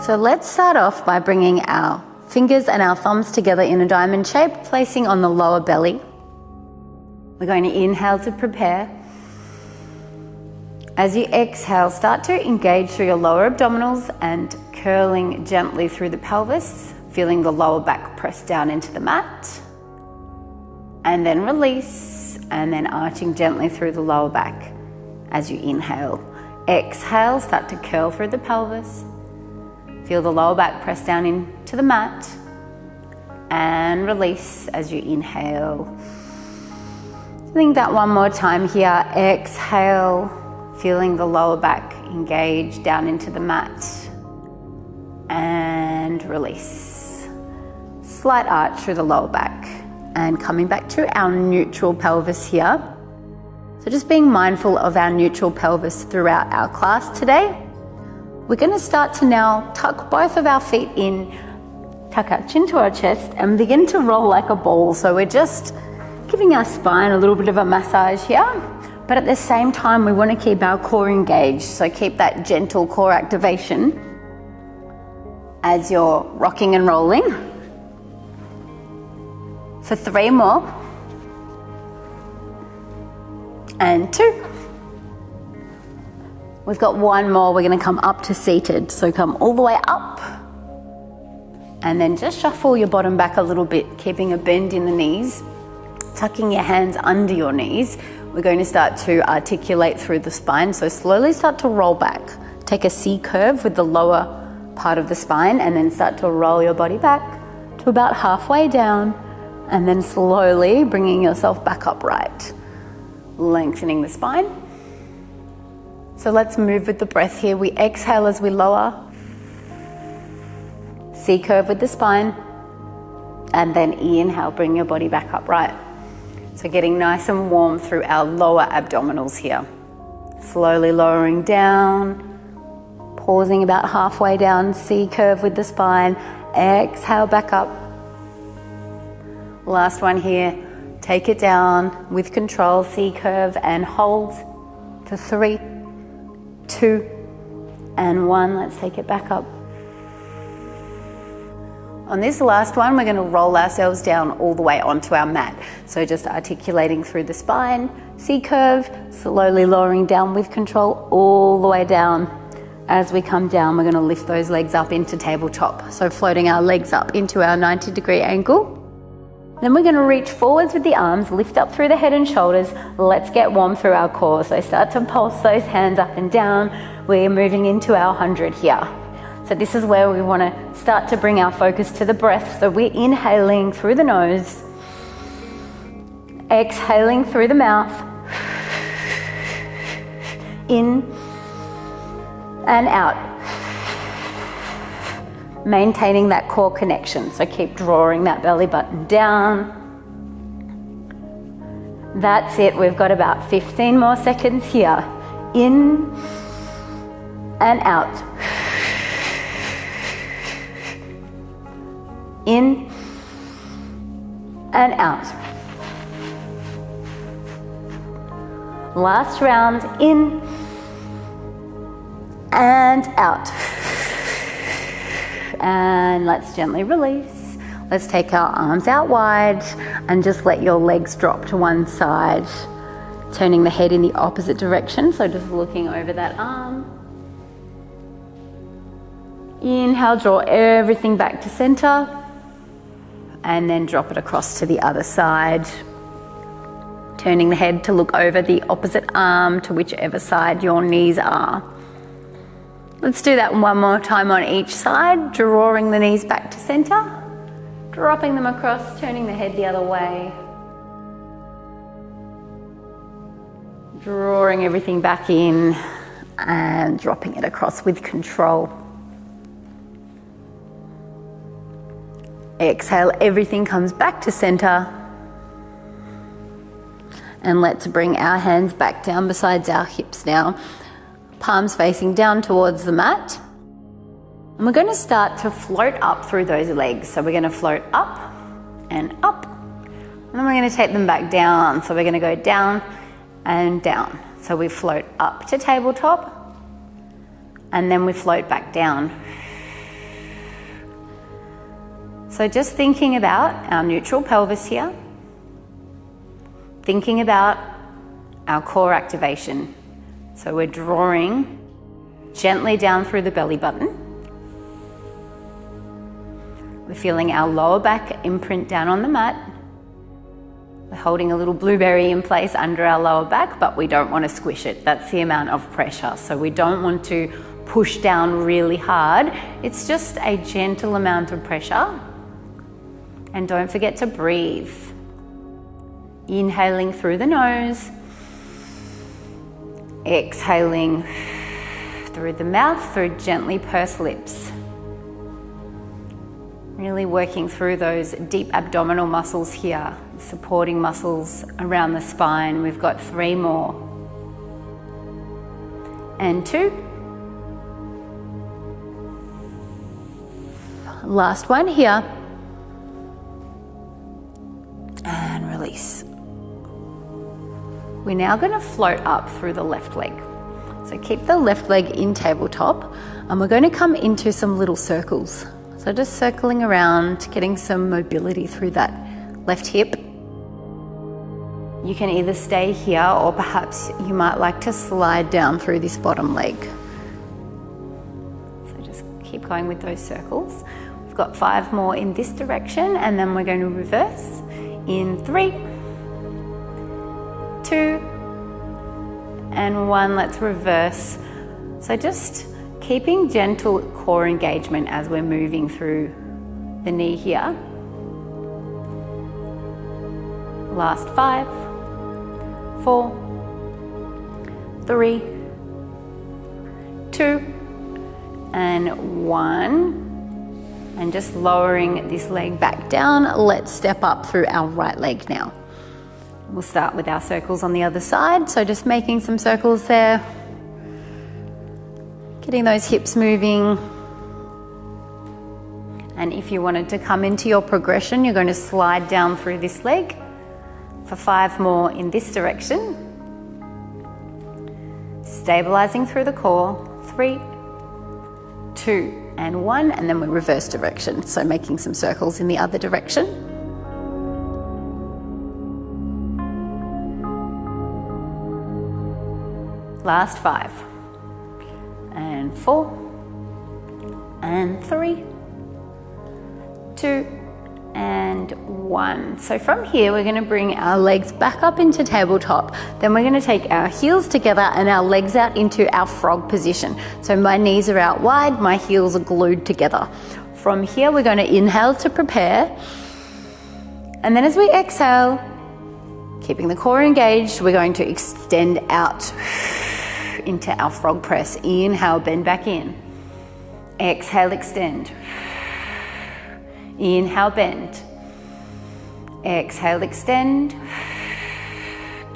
So let's start off by bringing our fingers and our thumbs together in a diamond shape, placing on the lower belly. We're going to inhale to prepare. As you exhale, start to engage through your lower abdominals and curling gently through the pelvis, feeling the lower back press down into the mat. And then release, and then arching gently through the lower back as you inhale. Exhale, start to curl through the pelvis. Feel the lower back press down into the mat. And release as you inhale. Doing that one more time here. Exhale, feeling the lower back engage down into the mat. And release. Slight arch through the lower back. And coming back to our neutral pelvis here. So just being mindful of our neutral pelvis throughout our class today. We're going to start to now tuck both of our feet in, tuck our chin to our chest and begin to roll like a ball. So we're just giving our spine a little bit of a massage here, but at the same time we want to keep our core engaged. So keep that gentle core activation as you're rocking and rolling. For 3 more. And 2. We've got 1 more. We're going to come up to seated. So come all the way up. And then just shuffle your bottom back a little bit, keeping a bend in the knees, tucking your hands under your knees. We're going to start to articulate through the spine. So slowly start to roll back. Take a C curve with the lower part of the spine and then start to roll your body back to about halfway down. And then slowly bringing yourself back upright. Lengthening the spine. So let's move with the breath here. We exhale as we lower. C curve with the spine. And then inhale, bring your body back upright. So getting nice and warm through our lower abdominals here. Slowly lowering down. Pausing about halfway down. C curve with the spine. Exhale back up. Last one here. Take it down with control. C curve and hold for 3, 2, and 1. Let's take it back up. On this last one, we're going to roll ourselves down all the way onto our mat. So just articulating through the spine, C curve, slowly lowering down with control all the way down. As we come down, we're going to lift those legs up into tabletop. So floating our legs up into our 90-degree angle. Then we're going to reach forwards with the arms, lift up through the head and shoulders. Let's get warm through our core. So start to pulse those hands up and down. We're moving into our 100 here. So this is where we want to start to bring our focus to the breath. So we're inhaling through the nose, exhaling through the mouth, in and out. Maintaining that core connection. So keep drawing that belly button down. That's it. We've got about 15 more seconds here. In and out. In and out. Last round. In and out. And let's gently release. Let's take our arms out wide and just let your legs drop to one side. Turning the head in the opposite direction, so just looking over that arm. Inhale, draw everything back to center. And then drop it across to the other side. Turning the head to look over the opposite arm to whichever side your knees are. Let's do that one more time on each side, drawing the knees back to center, dropping them across, turning the head the other way, drawing everything back in and dropping it across with control. Exhale, everything comes back to center. And let's bring our hands back down besides our hips now. Palms facing down towards the mat. And we're going to start to float up through those legs. So we're going to float up and up. And then we're going to take them back down. So we're going to go down and down. So we float up to tabletop. And then we float back down. So just thinking about our neutral pelvis here, thinking about our core activation. So we're drawing gently down through the belly button. We're feeling our lower back imprint down on the mat. We're holding a little blueberry in place under our lower back, but we don't want to squish it. That's the amount of pressure. So we don't want to push down really hard. It's just a gentle amount of pressure. And don't forget to breathe. Inhaling through the nose. Exhaling through the mouth, through gently pursed lips. Really working through those deep abdominal muscles here, supporting muscles around the spine. We've got 3 more. And 2. Last one here. And release. We're now going to float up through the left leg. So keep the left leg in tabletop, and we're going to come into some little circles. So just circling around, getting some mobility through that left hip. You can either stay here, or perhaps you might like to slide down through this bottom leg. So just keep going with those circles. We've got 5 more in this direction, and then we're going to reverse in 3, 2, and 1. Let's reverse. So just keeping gentle core engagement as we're moving through the knee here. Last 5, 4, 3, 2, and 1. And just lowering this leg back down. Let's step up through our right leg now. We'll start with our circles on the other side. So just making some circles there. Getting those hips moving. And if you wanted to come into your progression, you're going to slide down through this leg for 5 more in this direction. Stabilizing through the core. 3, 2, and 1, and then we reverse direction. So making some circles in the other direction. Last 5. And 4, and 3, 2, and 1. So from here, we're going to bring our legs back up into tabletop. Then we're going to take our heels together and our legs out into our frog position. So my knees are out wide, my heels are glued together. From here, we're going to inhale to prepare. And then as we exhale, keeping the core engaged, we're going to extend out into our frog press. Inhale, bend back in. Exhale, extend. Inhale, bend. Exhale, extend.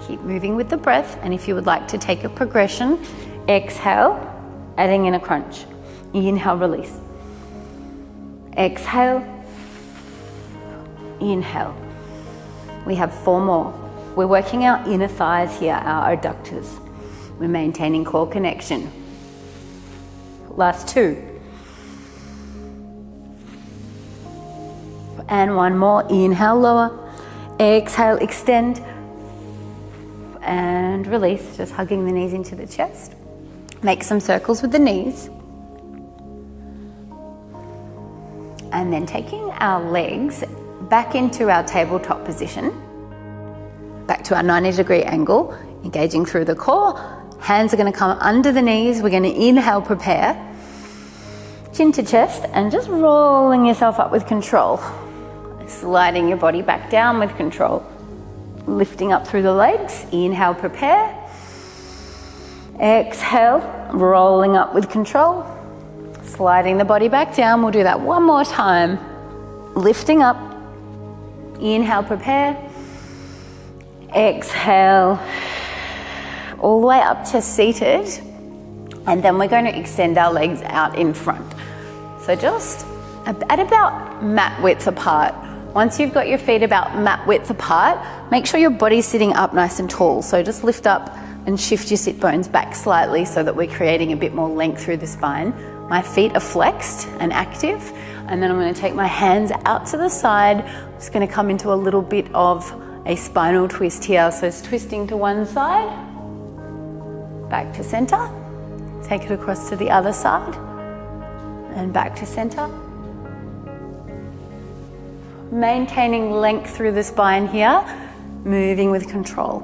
Keep moving with the breath. And if you would like to take a progression, exhale, adding in a crunch. Inhale, release. Exhale. Inhale. We have 4 more. We're working our inner thighs here, our adductors. We're maintaining core connection. Last 2. And 1 more. Inhale, lower. Exhale, extend. And release, just hugging the knees into the chest. Make some circles with the knees. And then taking our legs back into our tabletop position. Back to our 90-degree angle, engaging through the core. Hands are going to come under the knees. We're going to inhale, prepare. Chin to chest, and just rolling yourself up with control. Sliding your body back down with control. Lifting up through the legs. Inhale, prepare. Exhale, rolling up with control. Sliding the body back down. We'll do that 1 more time. Lifting up. Inhale, prepare. Exhale, all the way up to seated. And then we're going to extend our legs out in front. So just at about mat width apart. Once you've got your feet about mat width apart, make sure your body's sitting up nice and tall. So just lift up and shift your sit bones back slightly so that we're creating a bit more length through the spine. My feet are flexed and active, and then I'm going to take my hands out to the side. I'm just going to come into a little bit of a spinal twist here. So it's twisting to one side, back to center, take it across to the other side, and back to center. Maintaining length through the spine here, moving with control.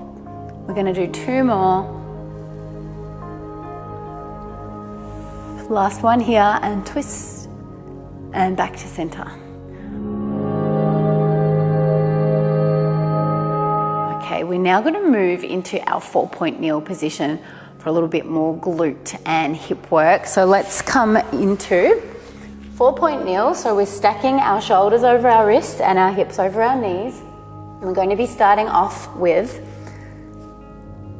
We're going to do 2 more. Last one here, and twist, and back to center. Okay, we're now going to move into our 4-point kneel position for a little bit more glute and hip work. So let's come into 4-point kneel. So we're stacking our shoulders over our wrists and our hips over our knees. And we're going to be starting off with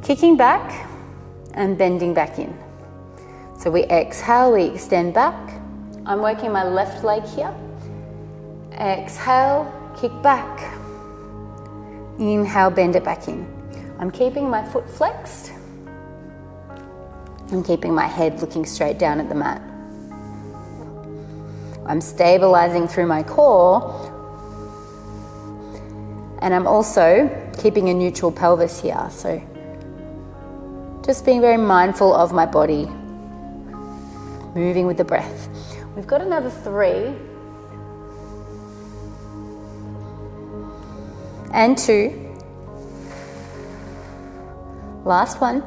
kicking back and bending back in. So we exhale, we extend back. I'm working my left leg here. Exhale, kick back. Inhale, bend it back in. I'm keeping my foot flexed. I'm keeping my head looking straight down at the mat. I'm stabilizing through my core, and I'm also keeping a neutral pelvis here. So just being very mindful of my body, moving with the breath. We've got another 3 and 2. Last one,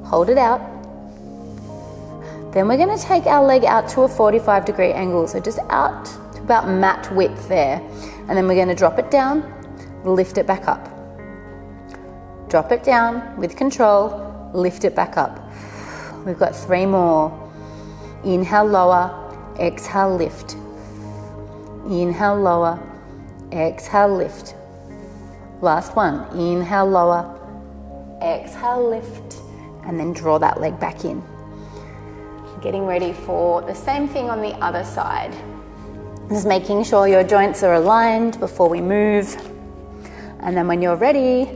hold it out. Then we're going to take our leg out to a 45-degree angle, so just out to about mat width there. And then we're going to drop it down, lift it back up. Drop it down with control, lift it back up. We've got 3 more. Inhale, lower, exhale, lift. Inhale, lower, exhale, lift. Last one, inhale, lower, exhale, lift, and then draw that leg back in. Getting ready for the same thing on the other side. Just making sure your joints are aligned before we move. And then when you're ready,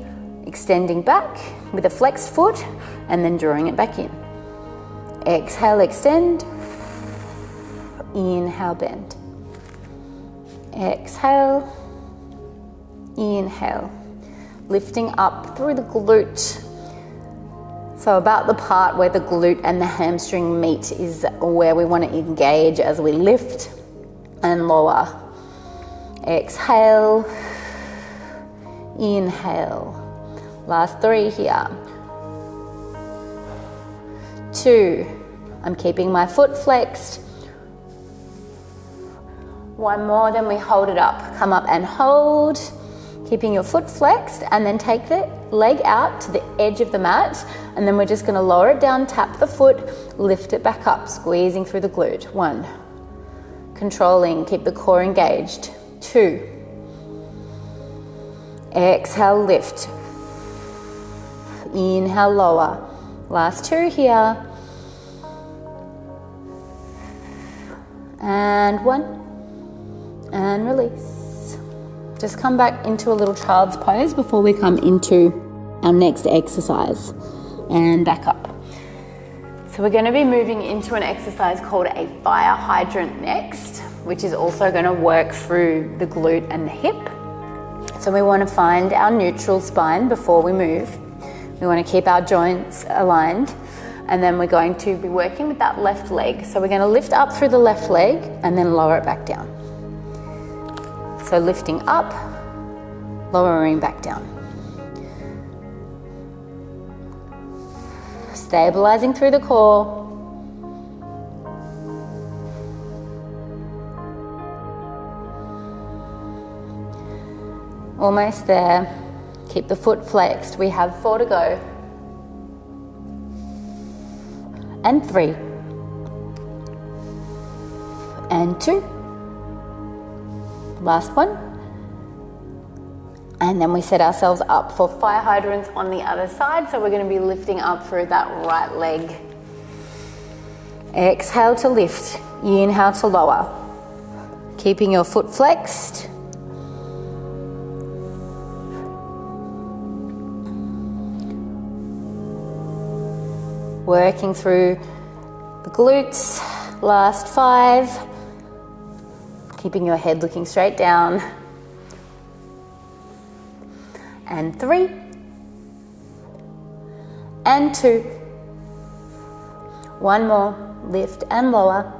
extending back with a flexed foot and then drawing it back in. Exhale, extend. Inhale, bend. Exhale. Inhale. Lifting up through the glute. So about the part where the glute and the hamstring meet is where we want to engage as we lift and lower. Exhale. Inhale. Last 3 here. 2. I'm keeping my foot flexed. 1 more, then we hold it up. Come up and hold. Keeping your foot flexed, and then take the leg out to the edge of the mat, and then we're just going to lower it down, tap the foot, lift it back up, squeezing through the glute. 1. Controlling, keep the core engaged. 2. Exhale, lift. Inhale, lower. Last 2 here. And 1. And release. Just come back into a little child's pose before we come into our next exercise. And back up. So we're going to be moving into an exercise called a fire hydrant next, which is also going to work through the glute and the hip. So we want to find our neutral spine before we move. We want to keep our joints aligned. And then we're going to be working with that left leg. So we're going to lift up through the left leg and then lower it back down. So lifting up, lowering back down. Stabilizing through the core. Almost there. Keep the foot flexed. We have 4 to go. And 3. And 2. Last one. And then we set ourselves up for fire hydrants on the other side. So we're going to be lifting up through that right leg. Exhale to lift. Inhale to lower. Keeping your foot flexed. Working through the glutes Last 5. Keeping your head looking straight down. And 3. And 2. One more, lift and lower.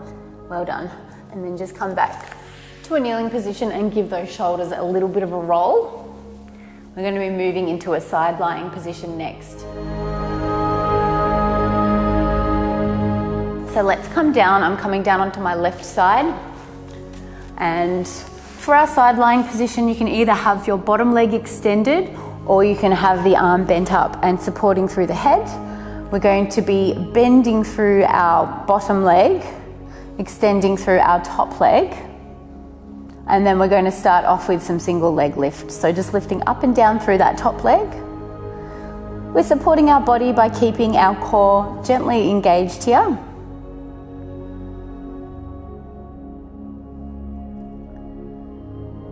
Well done. And then just come back to a kneeling position and give those shoulders a little bit of a roll. We're going to be moving into a side lying position next. So let's come down. I'm coming down onto my left side. And for our side lying position, you can either have your bottom leg extended or you can have the arm bent up and supporting through the head. We're going to be bending through our bottom leg, extending through our top leg. And then we're going to start off with some single leg lift. So just lifting up and down through that top leg. We're supporting our body by keeping our core gently engaged here.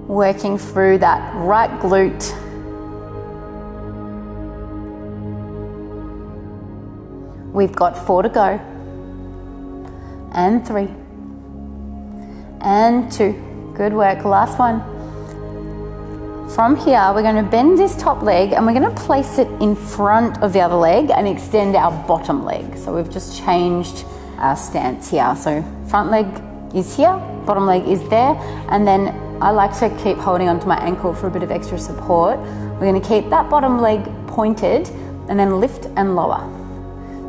Working through that right glute. We've got 4 to go. And 3. And 2. Good work, last one. From here, we're going to bend this top leg and we're going to place it in front of the other leg and extend our bottom leg. So we've just changed our stance here. So front leg is here, bottom leg is there. And then I like to keep holding onto my ankle for a bit of extra support. We're going to keep that bottom leg pointed and then lift and lower.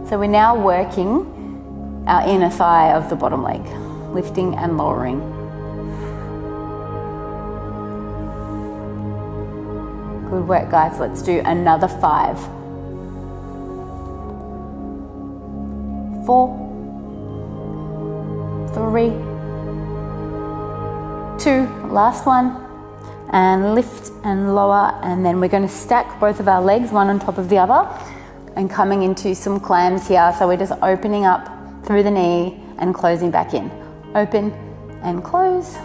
So we're now working our inner thigh of the bottom leg, lifting and lowering. Good work, guys. Let's do another 5. 4, 3, 2, last one. And lift and lower. And then we're going to stack both of our legs, one on top of the other, and coming into some clams here. So we're just opening up through the knee and closing back in. Open and close.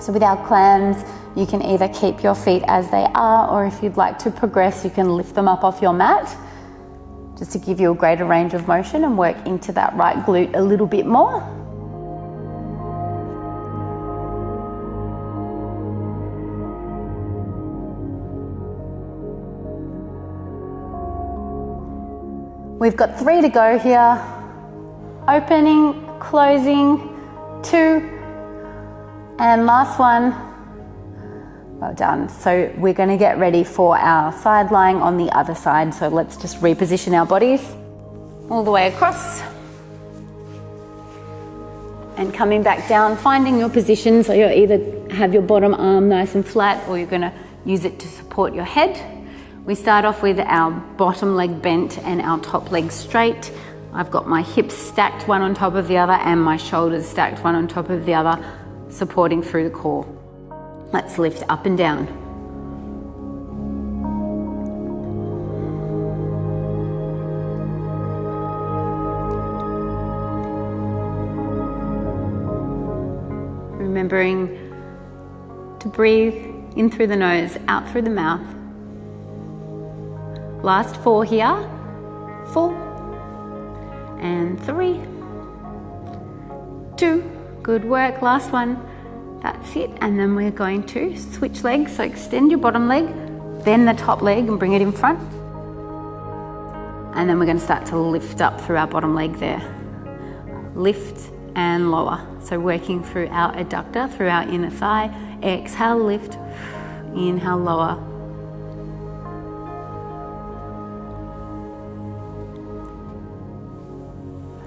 So with our clams, you can either keep your feet as they are, or if you'd like to progress, you can lift them up off your mat, just to give you a greater range of motion and work into that right glute a little bit more. We've got 3 to go here. Opening, closing, 2, and last one. Well done. So we're going to get ready for our side lying on the other side. So let's just reposition our bodies all the way across. And coming back down, finding your position. So you'll either have your bottom arm nice and flat, or you're going to use it to support your head. We start off with our bottom leg bent and our top leg straight. I've got my hips stacked one on top of the other and my shoulders stacked one on top of the other, supporting through the core. Let's lift up and down. Remembering to breathe in through the nose, out through the mouth. Last 4 here. 4 and 3, 2. Good work. Last one. That's it. And then we're going to switch legs. So extend your bottom leg, bend the top leg and bring it in front. And then we're going to start to lift up through our bottom leg there. Lift and lower. So working through our adductor, through our inner thigh. Exhale, lift. Inhale, lower.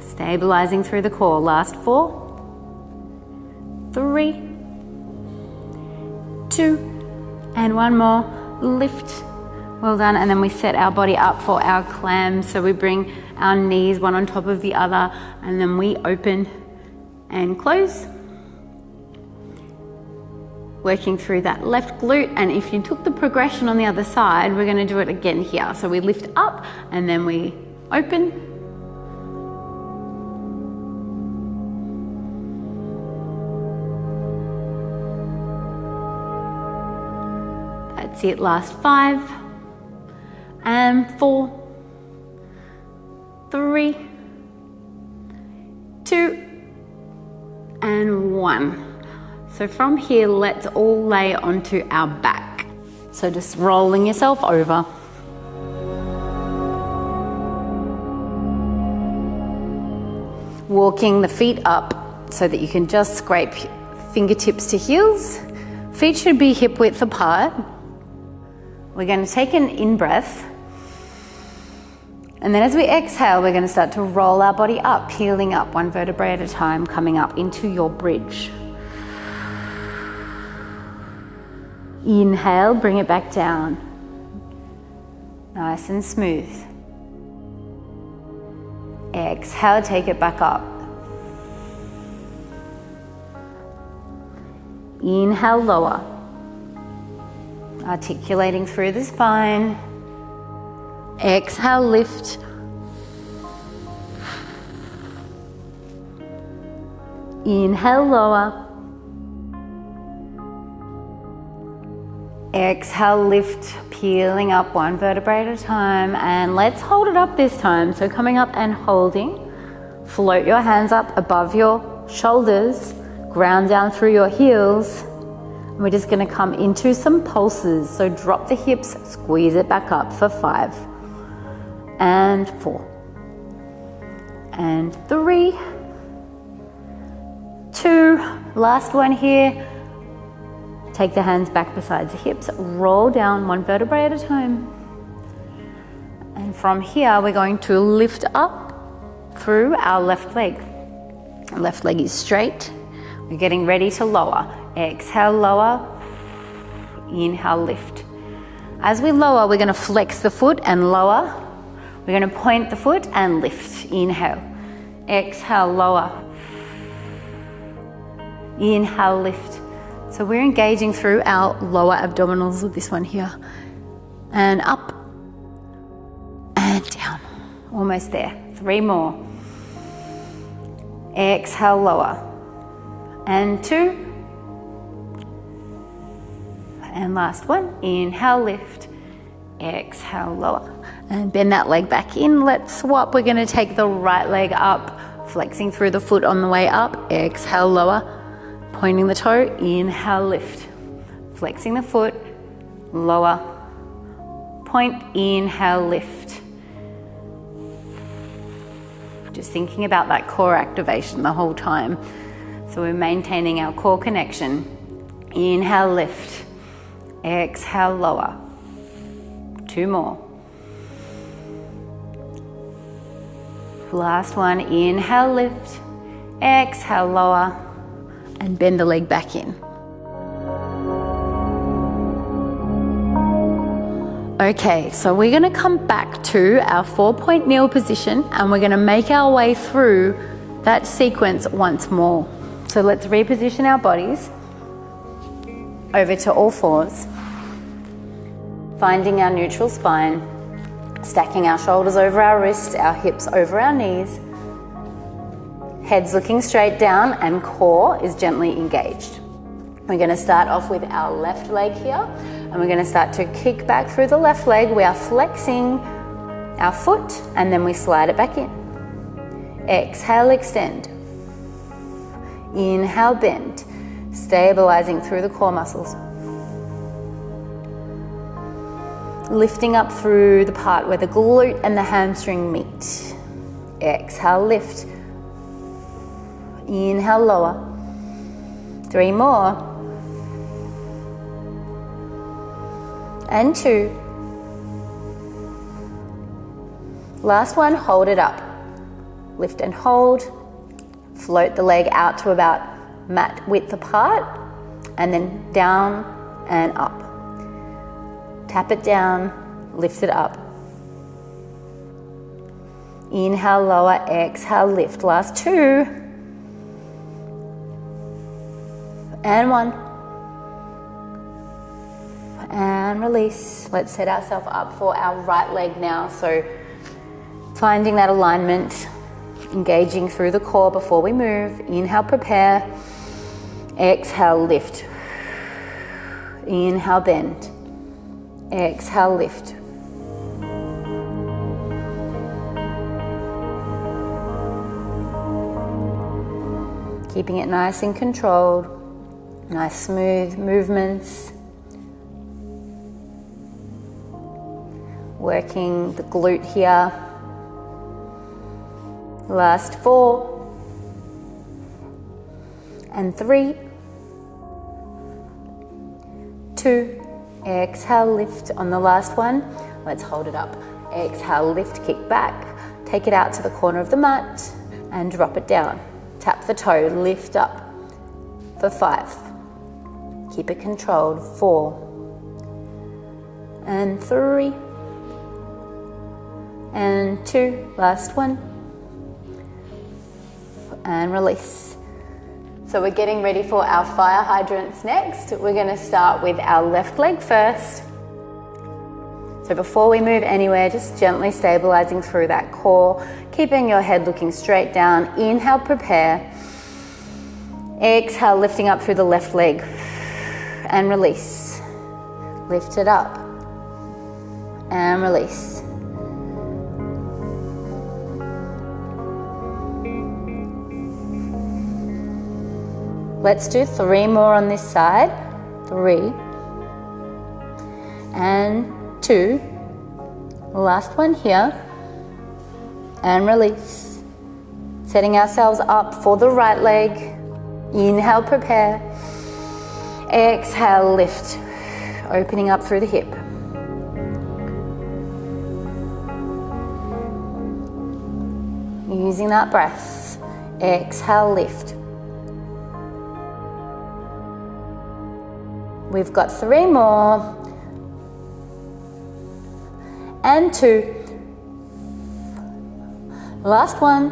Stabilizing through the core. Last 4, 3, 2, and one more. Lift. Well done. And then we set our body up for our clams. So we bring our knees one on top of the other, and then we open and close. Working through that left glute. And if you took the progression on the other side, we're going to do it again here. So we lift up and then we open. That's it. Last 5 and 4, 3, 2, and 1. So from here, let's all lay onto our back. So just rolling yourself over. Walking the feet up so that you can just scrape fingertips to heels. Feet should be hip width apart. We're going to take an in-breath. And then as we exhale, we're going to start to roll our body up, peeling up one vertebrae at a time, coming up into your bridge. Inhale, bring it back down. Nice and smooth. Exhale, take it back up. Inhale, lower. Articulating through the spine. Exhale, lift. Inhale, lower. Exhale, lift, peeling up one vertebrae at a time, and let's hold it up this time. So coming up and holding, float your hands up above your shoulders, ground down through your heels. And we're just going to come into some pulses. So drop the hips, squeeze it back up for 5 and 4 and 3, 2, last one here. Take the hands back beside the hips, roll down one vertebrae at a time. And from here, we're going to lift up through our left leg. Left leg is straight. We're getting ready to lower. Exhale, lower. Inhale, lift. As we lower, we're going to flex the foot and lower. We're going to point the foot and lift. Inhale. Exhale, lower. Inhale, lift. So we're engaging through our lower abdominals with this one here. And up and down. Almost there. 3 more. Exhale, lower. And 2. And last one. Inhale, lift. Exhale, lower. And bend that leg back in. Let's swap. We're going to take the right leg up, flexing through the foot on the way up. Exhale, lower. Pointing the toe, inhale, lift. Flexing the foot, lower. Point, inhale, lift. Just thinking about that core activation the whole time. So we're maintaining our core connection. Inhale, lift. Exhale, lower. 2 more. Last one, inhale, lift. Exhale, lower. And bend the leg back in. Okay, so we're going to come back to our 4-point kneel position, and we're going to make our way through that sequence once more. So let's reposition our bodies over to all fours, finding our neutral spine, stacking our shoulders over our wrists, our hips over our knees. Head's looking straight down and core is gently engaged. We're going to start off with our left leg here, and we're going to start to kick back through the left leg. We are flexing our foot and then we slide it back in. Exhale, extend. Inhale, bend, stabilizing through the core muscles. Lifting up through the part where the glute and the hamstring meet. Exhale, lift. Inhale, lower. 3 more. And 2. Last one, hold it up. Lift and hold. Float the leg out to about mat width apart, and then down and up. Tap it down, lift it up. Inhale, lower, exhale, lift. Last 2. And 1. And release. Let's set ourselves up for our right leg now. So finding that alignment, engaging through the core before we move. Inhale, prepare. Exhale, lift. Inhale, bend. Exhale, lift. Keeping it nice and controlled, nice smooth movements. Working the glute here. Last 4 and 3, 2, exhale, lift on the last one. Let's hold it up. Exhale, lift, kick back, take it out to the corner of the mat and drop it down. Tap the toe, lift up for 5. Keep it controlled. 4 and 3 and 2, last one, and release. So we're getting ready for our fire hydrants next. We're going to start with our left leg first. So before we move anywhere, just gently stabilizing through that core, keeping your head looking straight down. Inhale, prepare. Exhale, lifting up through the left leg and release. Lift it up and release. Let's do 3 more on this side. 3 and 2. Last one here. And release. Setting ourselves up for the right leg. Inhale, prepare. Exhale, lift. Opening up through the hip. Using that breath. Exhale, lift. We've got 3 more. And 2. Last one.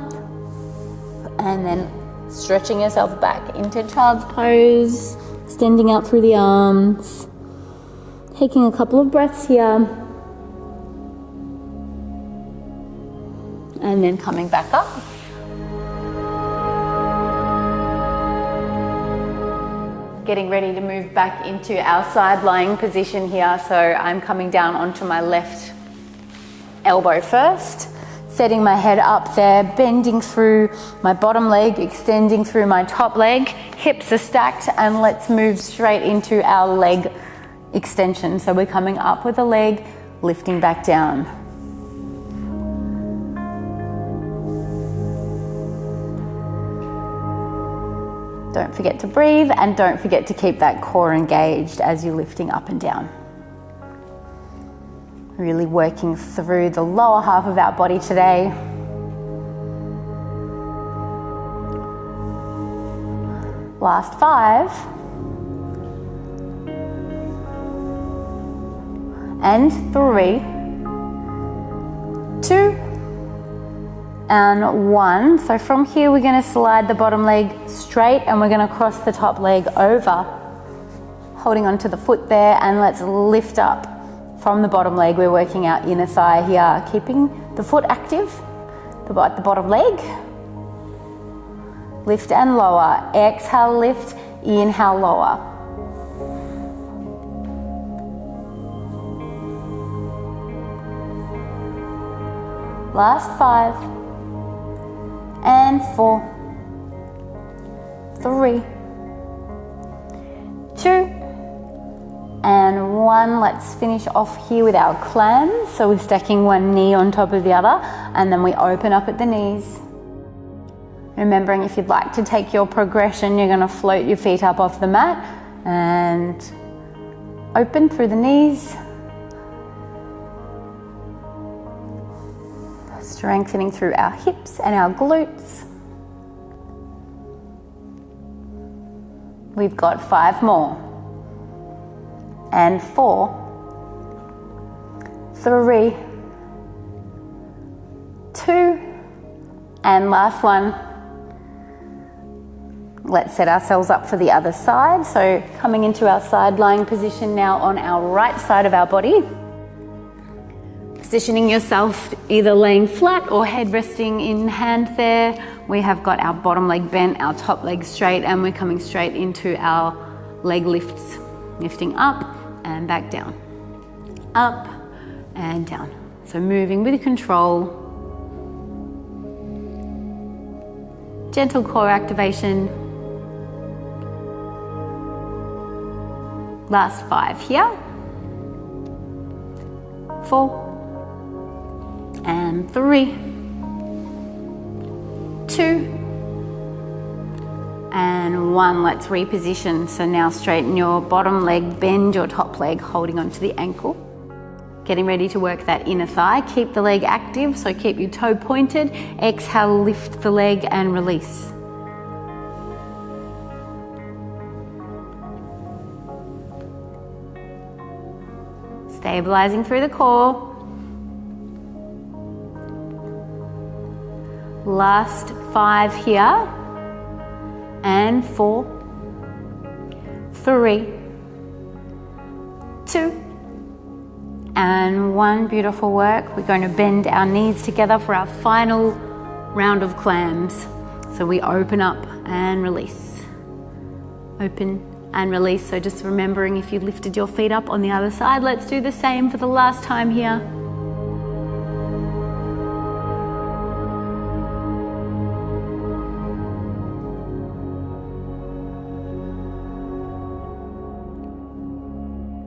And then stretching yourself back into child's pose. Extending out through the arms. Taking a couple of breaths here. And then coming back up. Getting ready to move back into our side lying position here. So I'm coming down onto my left elbow first, setting my head up there, bending through my bottom leg, extending through my top leg. Hips are stacked, and let's move straight into our leg extension. So we're coming up with the leg, lifting back down. Don't forget to breathe, and don't forget to keep that core engaged as you're lifting up and down. Really working through the lower half of our body today. Last 5. And 3, 2, and 1. So from here we're going to slide the bottom leg straight, and we're going to cross the top leg over, holding onto the foot there, and let's lift up from the bottom leg. We're working our inner thigh here, keeping the foot active, the bottom leg. Lift and lower. Exhale, lift. Inhale, lower. Last 5 and 4, 3, 2, and 1. Let's finish off here with our clams. So we're stacking one knee on top of the other, and then we open up at the knees. Remembering, if you'd like to take your progression, you're going to float your feet up off the mat and open through the knees. Strengthening through our hips and our glutes. We've got 5 more. And 4, 3, 2, and last one. Let's set ourselves up for the other side. So coming into our side lying position now on our right side of our body. Positioning yourself either laying flat or head resting in hand there. We have got our bottom leg bent, our top leg straight, and we're coming straight into our leg lifts. Lifting up and back down. Up and down. So moving with control. Gentle core activation. Last 5 here. 4 and 3, 2 and 1. Let's reposition. So now straighten your bottom leg, bend your top leg, holding onto the ankle. Getting ready to work that inner thigh. Keep the leg active, so keep your toe pointed. Exhale, lift the leg and release. Stabilizing through the core. Last 5 here. And 4, 3, 2, and 1. Beautiful work. We're going to bend our knees together for our final round of clams. So we open up and release. Open and release. So just remembering, if you lifted your feet up on the other side, let's do the same for the last time here.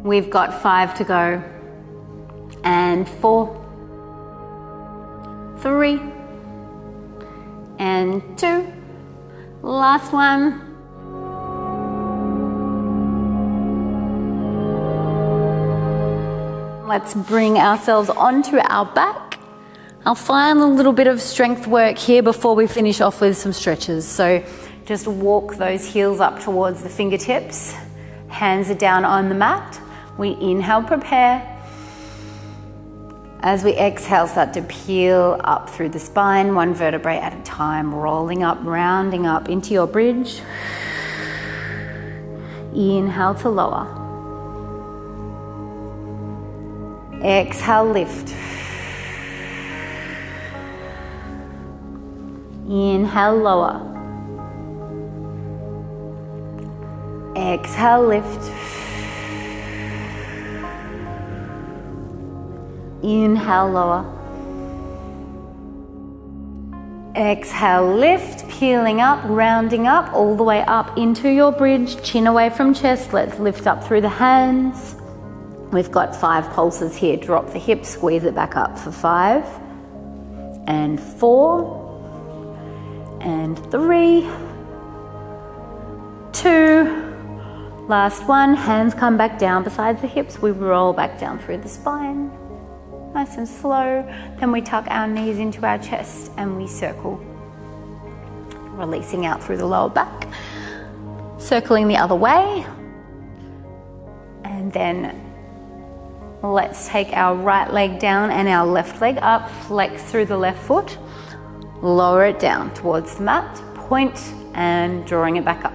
We've got 5 to go. And 4, 3, and 2. Last one. Let's bring ourselves onto our back. I'll find a little bit of strength work here before we finish off with some stretches. So just walk those heels up towards the fingertips. Hands are down on the mat. We inhale, prepare. As we exhale, start to peel up through the spine, 1 vertebrae at a time, rolling up, rounding up into your bridge. Inhale to lower. Exhale, lift. Inhale, lower. Exhale, lift. Inhale, lower. Exhale, lift, peeling up, rounding up, all the way up into your bridge, chin away from chest. Let's lift up through the hands. We've got 5 pulses here. Drop the hips, squeeze it back up for 5 and 4 and 3, 2. Last one. Hands come back down besides the hips. We roll back down through the spine. Nice and slow. Then we tuck our knees into our chest and we circle. Releasing out through the lower back. Circling the other way. And then let's take our right leg down and our left leg up. Flex through the left foot. Lower it down towards the mat. Point and drawing it back up.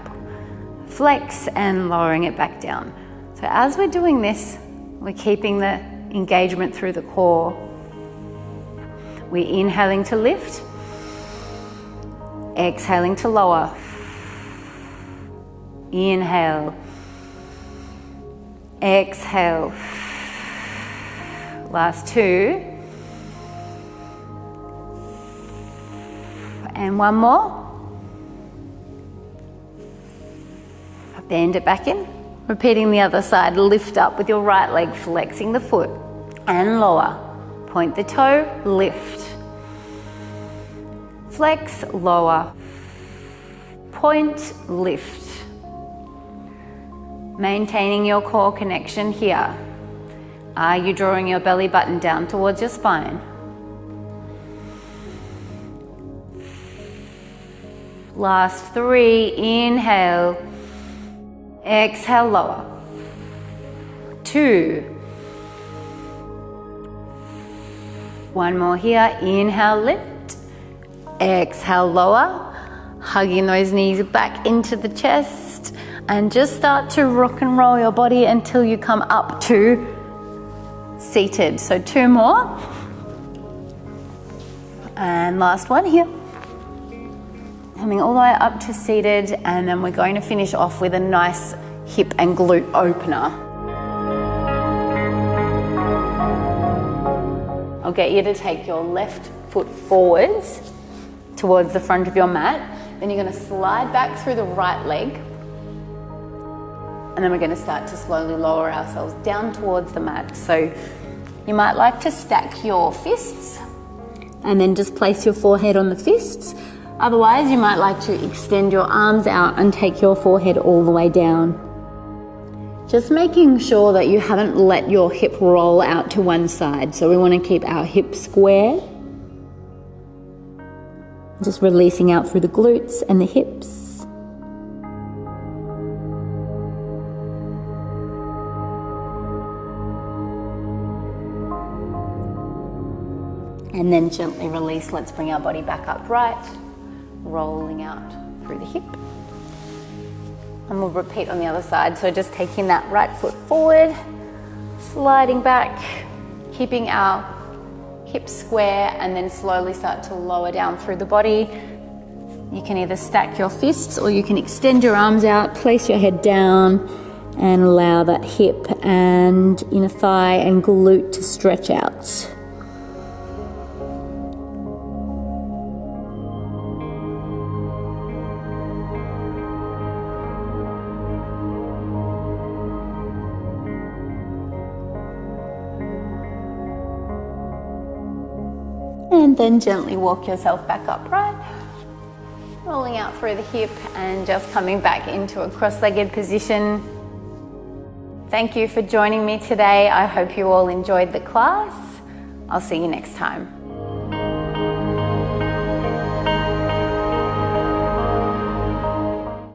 Flex and lowering it back down. So as we're doing this, we're keeping the engagement through the core. We're inhaling to lift, exhaling to lower. Inhale, exhale. Last 2. And 1 more. Bend it back in. Repeating the other side. Lift up with your right leg, flexing the foot and lower. Point the toe, lift. Flex, lower. Point, lift. Maintaining your core connection here. Are you drawing your belly button down towards your spine? Last 3, inhale. Exhale, lower. 2. 1 more here. Inhale, lift. Exhale, lower. Hugging those knees back into the chest. And just start to rock and roll your body until you come up to seated. So 2 more. And last one here. Coming all the way up to seated, and then we're going to finish off with a nice hip and glute opener. I'll get you to take your left foot forwards towards the front of your mat. Then you're going to slide back through the right leg. And then we're going to start to slowly lower ourselves down towards the mat. So you might like to stack your fists and then just place your forehead on the fists. Otherwise, you might like to extend your arms out and take your forehead all the way down. Just making sure that you haven't let your hip roll out to one side. So we want to keep our hip square. Just releasing out through the glutes and the hips. And then gently release. Let's bring our body back upright, rolling out through the hip. And we'll repeat on the other side. So just taking that right foot forward, sliding back, keeping our hips square, and then slowly start to lower down through the body. You can either stack your fists or you can extend your arms out, place your head down, and allow that hip and inner thigh and glute to stretch out. And then gently walk yourself back upright, rolling out through the hip and just coming back into a cross-legged position. Thank you for joining me today. I hope you all enjoyed the class. I'll see you next time.